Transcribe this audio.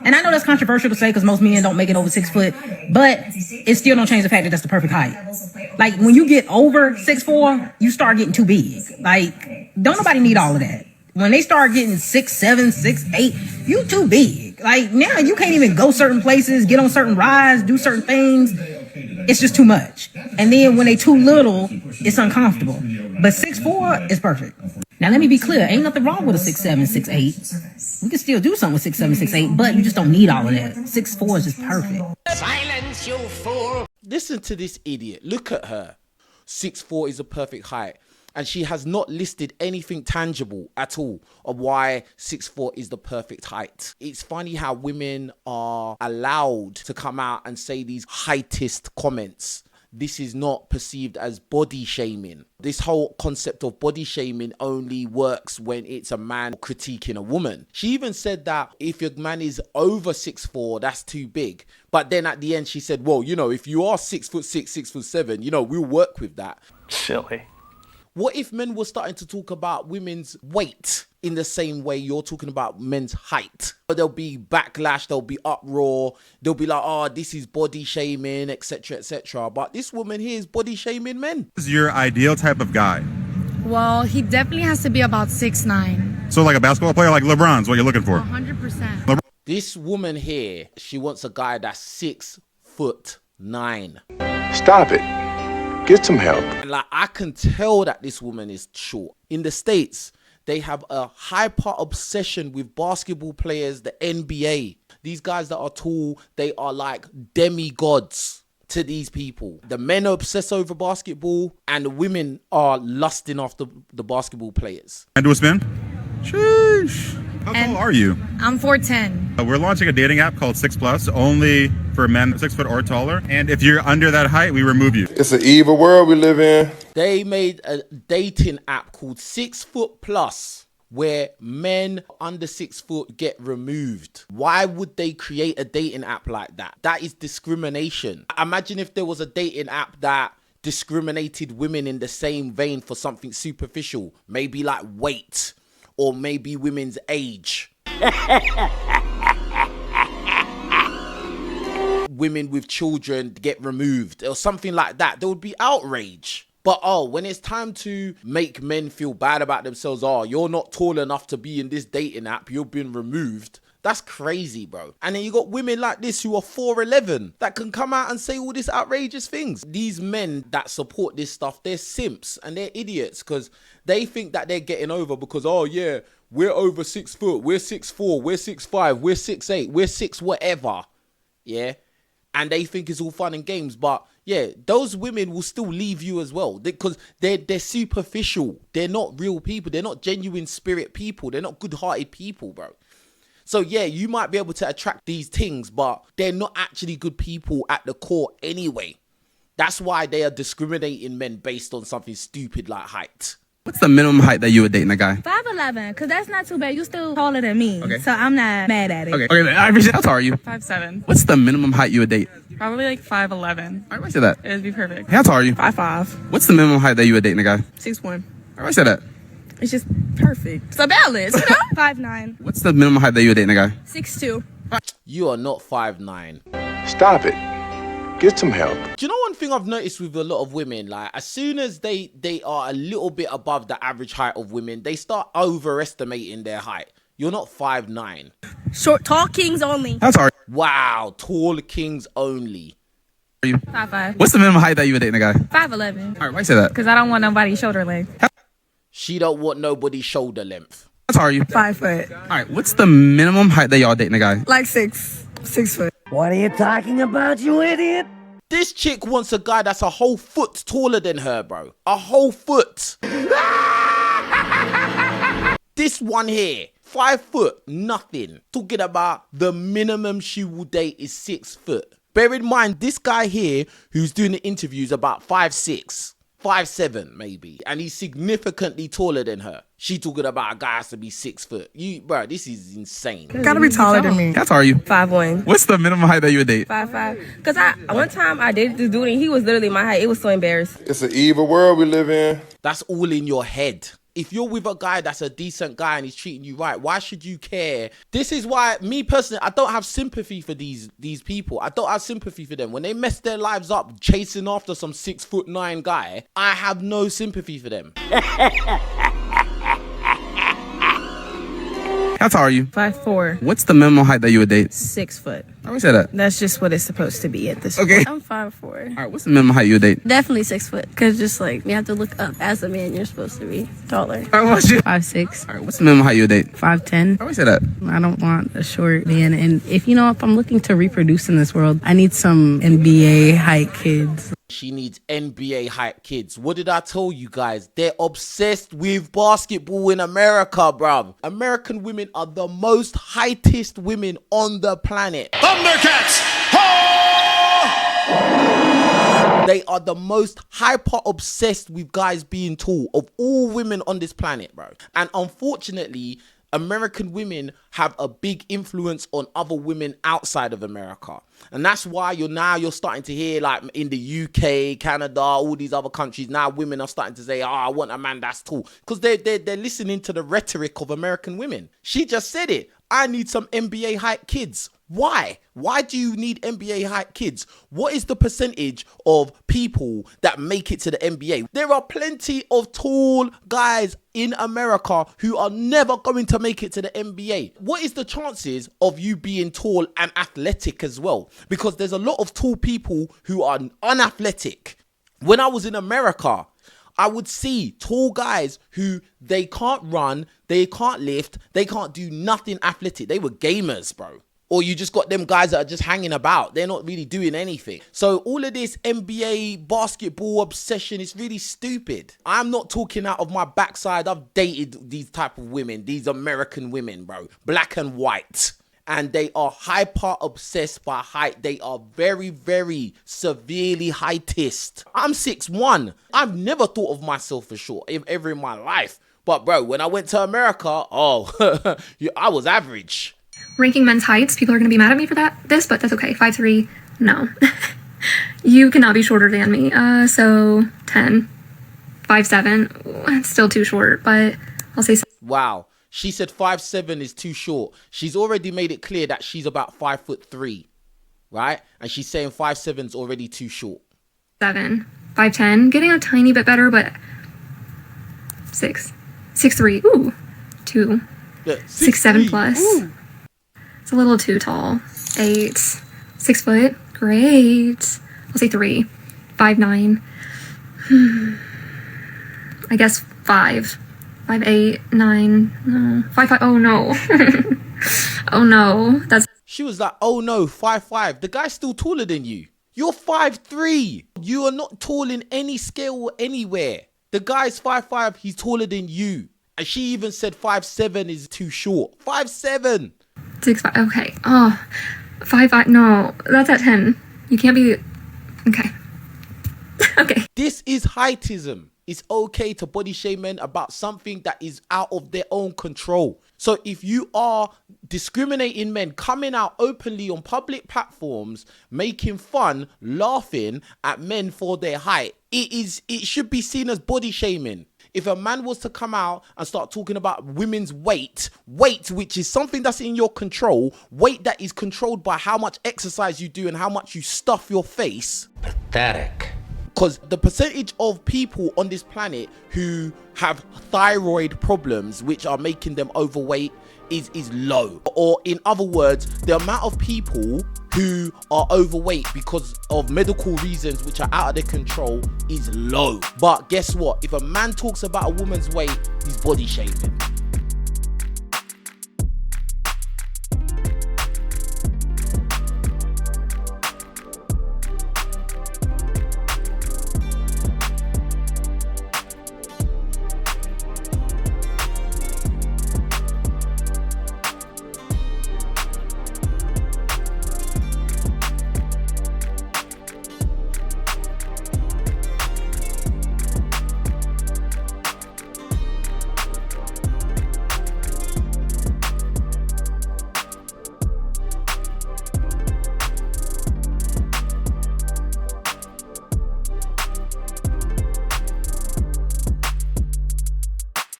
And I know that's controversial to say because most men don't make it over 6 foot, but it still don't change the fact that that's the perfect height. Like when you get over 6'4", you start getting too big. Like don't nobody need all of that. When they start getting 6'7", 6'8", you too big. Like now you can't even go certain places, get on certain rides, do certain things. It's just too much. And then when they too little, it's uncomfortable. But 6'4" is perfect. Now let me be clear, ain't nothing wrong with a 6'7", 6'8". We can still do something with 6'7", 6'8", but you just don't need all of that. 6'4" is just perfect. Silence, you fool! Listen to this idiot. Look at her. 6'4" is a perfect height. And she has not listed anything tangible at all of why 6'4" is the perfect height. It's funny how women are allowed to come out and say these heightist comments. This is not perceived as body shaming. This whole concept of body shaming only works when it's a man critiquing a woman. She even said that if your man is over 6'4", that's too big. But then at the end she said, well, you know, if you are 6'6", 6'7", you know, we'll work with that. Silly. What if men were starting to talk about women's weight in the same way you're talking about men's height? There'll be backlash, there'll be uproar, they'll be like, oh, this is body shaming, etc., etc. But this woman here is body shaming men. What is your ideal type of guy? Well, he definitely has to be about 6'9". So like a basketball player, like LeBron's what you're looking for? 100%. This woman here, she wants a guy that's 6'9". Stop it. Get some help. And like, I can tell that this woman is short. In the States, they have a hyper obsession with basketball players, the NBA. These guys that are tall, they are like demigods to these people. The men are obsessed over basketball and the women are lusting after the basketball players. And do a spin? Sheesh. How tall are you? I'm 4'10". We're launching a dating app called 6+, only for men 6 foot or taller. And if you're under that height, we remove you. It's an evil world we live in. They made a dating app called 6'+, where men under 6 foot get removed. Why would they create a dating app like that? That is discrimination. Imagine if there was a dating app that discriminated women in the same vein for something superficial, maybe like weight or maybe women's age. Women with children get removed or something like that. There would be outrage. But when it's time to make men feel bad about themselves, you're not tall enough to be in this dating app, you've been removed. That's crazy, bro. And then you got women like this who are 4'11" that can come out and say all these outrageous things. These men that support this stuff, they're simps and they're idiots because they think that they're getting over because, we're over 6 foot, we're 6'4", we're 6'5", we're 6'8", we're 6 whatever. Yeah. And they think it's all fun and games. But yeah, those women will still leave you as well because they're superficial. They're not real people. They're not genuine spirit people. They're not good-hearted people, bro. So yeah, you might be able to attract these things, but they're not actually good people at the core anyway. That's why they are discriminating men based on something stupid like height. What's the minimum height that you would date in a guy? 5'11", because that's not too bad. You still taller than me, okay. So I'm not mad at it. Okay, Richez, how tall are you? 5'7". What's the minimum height you would date? Probably like 5'11". All right, why say that? It would be perfect. How tall are you? 5'5". What's the minimum height that you would date in a guy? 6'1". All right, why say that? It's just perfect. It's a balance, you know? 5'9". What's the minimum height that you would date in a guy? 6'2". You are not 5'9". Stop it. Get some help. Do you know one thing I've noticed with a lot of women? Like, as soon as they are a little bit above the average height of women, they start overestimating their height. You're not 5'9". Short, tall kings only. How tall are you? Wow, tall kings only. 5'5". What's the minimum height that you would date in a guy? 5'11". All right, why say that? Because I don't want nobody's shoulder length. She don't want nobody's shoulder length. How tall are you? 5 foot. All right, what's the minimum height that y'all date in a guy? Like 6 foot. What are you talking about, you idiot? This chick wants a guy that's a whole foot taller than her, bro. A whole foot. This one here, 5 foot, nothing. Talking about the minimum she will date is 6 foot. Bear in mind, this guy here who's doing the interviews about 5'6", 5'7" maybe, and he's significantly taller than her. She talking about a guy has to be 6 foot. Bro, this is insane. Gotta be taller than me. How tall are you? 5'1". What's the minimum height that you would date? 5'5". Because one time I dated this dude and he was literally my height. It was so embarrassing. It's an evil world we live in. That's all in your head. If you're with a guy that's a decent guy and he's treating you right, why should you care? This is why, me personally, I don't have sympathy for these people. I don't have sympathy for them. When they mess their lives up chasing after some 6'9" guy, I have no sympathy for them. How tall are you? 5'4". What's the minimum height that you would date? 6 foot. I always say that. That's just what it's supposed to be at this Okay. point. I'm 5'4". All right, what's the minimum height you would date? Definitely 6 foot. Because just like, you have to look up as a man, you're supposed to be taller. All right, what's you? 5'6", All right, what's the minimum height you would date? 5'10". I always say that. I don't want a short man. And if I'm looking to reproduce in this world, I need some NBA height kids. She needs NBA hype kids. What did I tell you guys? They're obsessed with basketball in America, bruv. American women are the most heightest women on the planet. Thundercats! They are the most hyper obsessed with guys being tall of all women on this planet, bro. And unfortunately, American women have a big influence on other women outside of America. And that's why you're starting to hear, like, in the UK, Canada, all these other countries, now women are starting to say, oh, I want a man that's tall. Because they're listening to the rhetoric of American women. She just said it. I need some NBA hype kids. Why? Why do you need NBA hype kids? What is the percentage of people that make it to the NBA? There are plenty of tall guys in America who are never going to make it to the NBA. What is the chances of you being tall and athletic as well? Because there's a lot of tall people who are unathletic. When I was in America, I would see tall guys who they can't run, they can't lift, they can't do nothing athletic. They were gamers, bro. Or you just got them guys that are just hanging about. They're not really doing anything. So all of this NBA basketball obsession is really stupid. I'm not talking out of my backside. I've dated these type of women, these American women, bro. Black and white. And they are hyper obsessed by height. They are very, very severely heightist. I'm 6'1". I've never thought of myself for short ever in my life. But bro, when I went to America, I was average. Ranking men's heights, people are going to be mad at me for this, but that's okay. 5'3", no. You cannot be shorter than me. So 10. 5'7", still too short, but I'll say so. Wow. She said 5'7" is too short. She's already made it clear that she's about 5'3", right? And she's saying 5'7" is already too short. 7. 5'10", getting a tiny bit better, but 6. 6'3", ooh. 2. Yeah, 6'7" plus. Ooh. It's a little too tall. 8. 6 foot, great. I'll say 3. 5'9". I guess 5. 5'8", 9, no. 5'5", oh no. Oh no. She was like, oh no, 5'5". The guy's still taller than you. You're 5'3". You are not tall in any scale or anywhere. The guy's 5'5", he's taller than you. And she even said 5'7" is too short. 5'7". 6'5", okay. Oh, 5'5", no. That's at 10. You can't be, okay. Okay. This is heightism. It's okay to body shame men about something that is out of their own control. So if you are discriminating men, coming out openly on public platforms, making fun, laughing at men for their height, it should be seen as body shaming. If a man was to come out and start talking about women's weight, which is something that's in your control, weight that is controlled by how much exercise you do and how much you stuff your face. Pathetic. Because the percentage of people on this planet who have thyroid problems, which are making them overweight, is low. Or in other words, the amount of people who are overweight because of medical reasons which are out of their control is low. But guess what? If a man talks about a woman's weight, he's body shaming.